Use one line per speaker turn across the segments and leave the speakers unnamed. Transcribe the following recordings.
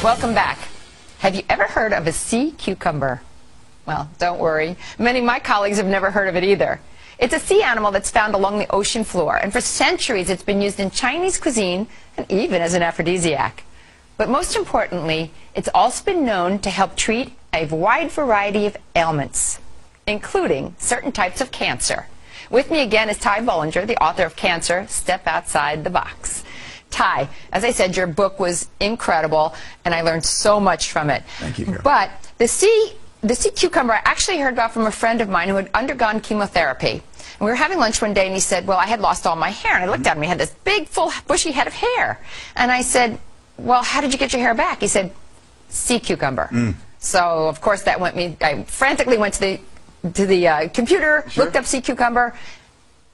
Welcome back. Have you ever heard of a sea cucumber? Well, don't worry. Many of my colleagues have never heard of it either. It's a sea animal that's found along the ocean floor, and for centuries it's been used in Chinese cuisine and even as an aphrodisiac. But most importantly, it's also been known to help treat a wide variety of ailments, including certain types of cancer. With me again is Ty Bollinger, the author of Cancer, Step Outside the Box. Ty, as I said, your book was incredible, and I learned so much from it.
Thank you, Carol.
But the sea cucumber I actually heard about from a friend of mine who had undergone chemotherapy. And we were having lunch one day, and he said, well, I had lost all my hair. And I looked at him, he had this big, full, bushy head of hair. And I said, well, how did you get your hair back? He said, sea cucumber. So, of course, that went me, I frantically went to the computer, looked up sea cucumber,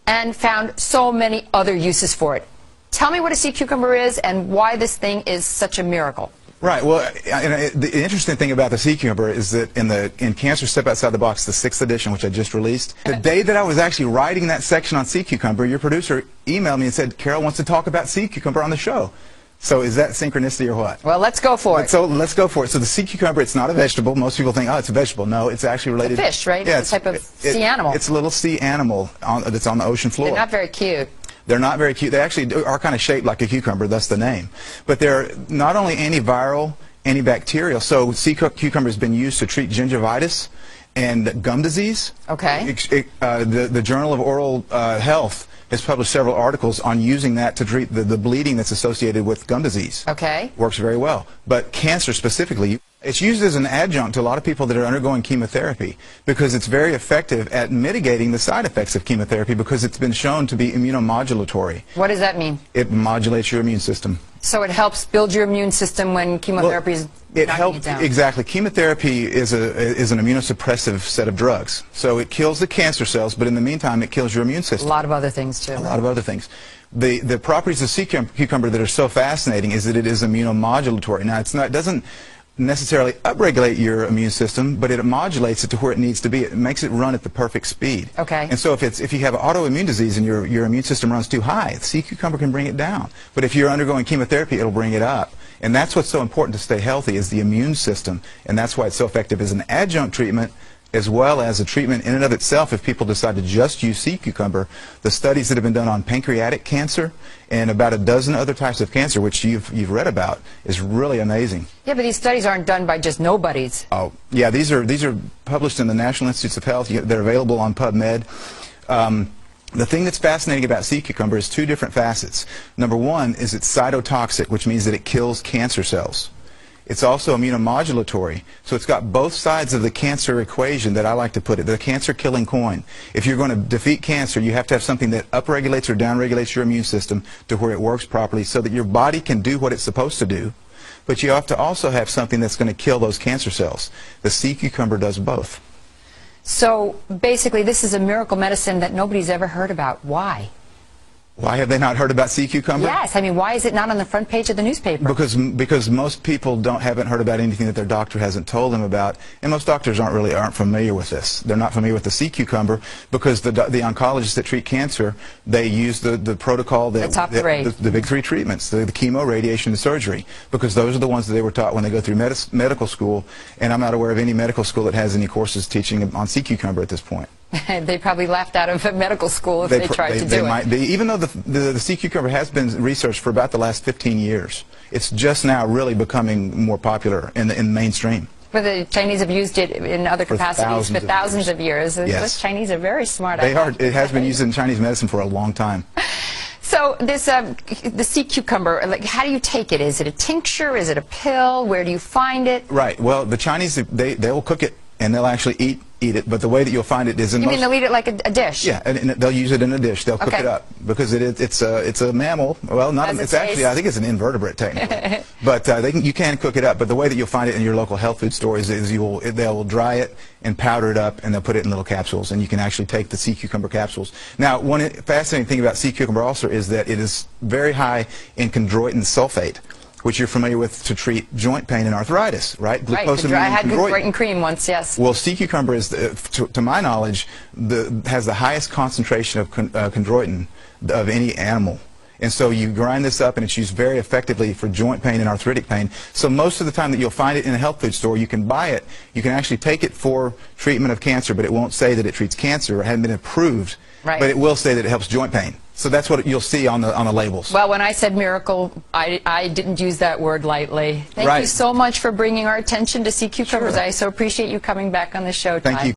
and found so many other uses for it. Tell me what a sea cucumber is and why this thing is such a miracle. Right.
Well, the interesting thing about the sea cucumber is that in Cancer Step Outside the Box, the 6th edition, which I just released, the day that I was actually writing that section on sea cucumber, your producer emailed me and said, Carol wants to talk about sea cucumber on the show. So is that synchronicity or what?
Well, let's go for it.
So let's go for it. So the sea cucumber, it's not a vegetable. Most people think, oh, it's a vegetable. No, it's actually related.
It's a fish, right?
Yeah,
it's a type of sea animal.
It's a little sea animal that's on the ocean floor.
They're not very cute.
They're not very cute. They actually are kind of shaped like a cucumber, thus the name. But they're not only antiviral, antibacterial. So sea cucumber has been used to treat gingivitis and gum disease.
Okay.
The Journal of Oral Health has published several articles on using that to treat the bleeding that's associated with gum disease.
Okay.
Works very well. But cancer specifically, it's used as an adjunct to a lot of people that are undergoing chemotherapy because it's very effective at mitigating the side effects of chemotherapy because it's been shown to be immunomodulatory.
What does that mean?
It modulates your immune system.
So it helps build your immune system when chemotherapy is knocking it down.
Exactly. Chemotherapy is an immunosuppressive set of drugs. So it kills the cancer cells, but in the meantime it kills your immune system.
A lot of other things too.
A lot of other things. The properties of sea cucumber that are so fascinating is that it is immunomodulatory. Now it doesn't necessarily upregulate your immune system, but it modulates it to where it needs to be. It makes it run at the perfect speed.
Okay.
And so if you have autoimmune disease and your immune system runs too high, sea cucumber can bring it down. But if you're undergoing chemotherapy, it'll bring it up. And that's what's so important to stay healthy is the immune system. And that's why it's so effective as an adjunct treatment as well as a treatment in and of itself if people decide to just use sea cucumber. The studies that have been done on pancreatic cancer and about a dozen other types of cancer, which you've read about, is really amazing.
Yeah, but these studies aren't done by just nobodies.
Oh, yeah, these are published in the National Institutes of Health. They're available on PubMed. The thing that's fascinating about sea cucumber is two different facets. Number one is it's cytotoxic, which means that it kills cancer cells. It's also immunomodulatory, so it's got both sides of the cancer equation that I like to put it, the cancer-killing coin. If you're going to defeat cancer, you have to have something that upregulates or downregulates your immune system to where it works properly so that your body can do what it's supposed to do, but you have to also have something that's going to kill those cancer cells. The sea cucumber does both.
So basically this is a miracle medicine that nobody's ever heard about. Why?
Why have they not heard about sea cucumber?
Yes, I mean, why is it not on the front page of the newspaper?
Because most people haven't heard about anything that their doctor hasn't told them about, and most doctors aren't familiar with this. They're not familiar with the sea cucumber because the oncologists that treat cancer, they use the protocol that the big three treatments, the chemo, radiation, and surgery, because those are the ones that they were taught when they go through medical school, and I'm not aware of any medical school that has any courses teaching on sea cucumber at this point.
They probably laughed out of medical school if they tried to do it.
Even though the sea cucumber has been researched for about the last 15 years, it's just now really becoming more popular in the mainstream.
But the Chinese have used it in other capacities for thousands of years.
Yes.
The Chinese are very smart.
They are. It has been used in Chinese medicine for a long time.
So this the sea cucumber, like, how do you take it? Is it a tincture? Is it a pill? Where do you find it?
Right. Well, the Chinese, they will cook it and they'll actually eat it, but the way that you'll find it is in
You mean they'll eat it like a dish?
Yeah, and they'll use it in a dish. They'll cook it up because it's a mammal. Well, it's actually, I think it's an invertebrate technically. But you can cook it up. But the way that you'll find it in your local health food stores is they'll dry it and powder it up, and they'll put it in little capsules, and you can actually take the sea cucumber capsules. Now, one fascinating thing about sea cucumber also is that it is very high in chondroitin sulfate, which you're familiar with to treat joint pain and arthritis, right?
Right. I had chondroitin cream once, yes.
Well, sea cucumber is, to my knowledge, has the highest concentration of chondroitin of any animal. And so you grind this up, and it's used very effectively for joint pain and arthritic pain. So most of the time that you'll find it in a health food store, you can buy it. You can actually take it for treatment of cancer, but it won't say that it treats cancer. It hasn't been approved,
right.
But it will say that it helps joint pain. So that's what you'll see on the labels.
Well, when I said miracle, I didn't use that word lightly. Thank you so much for bringing our attention to sea cucumbers.
Sure.
I so appreciate you coming back on the show, Ty.
Thank you.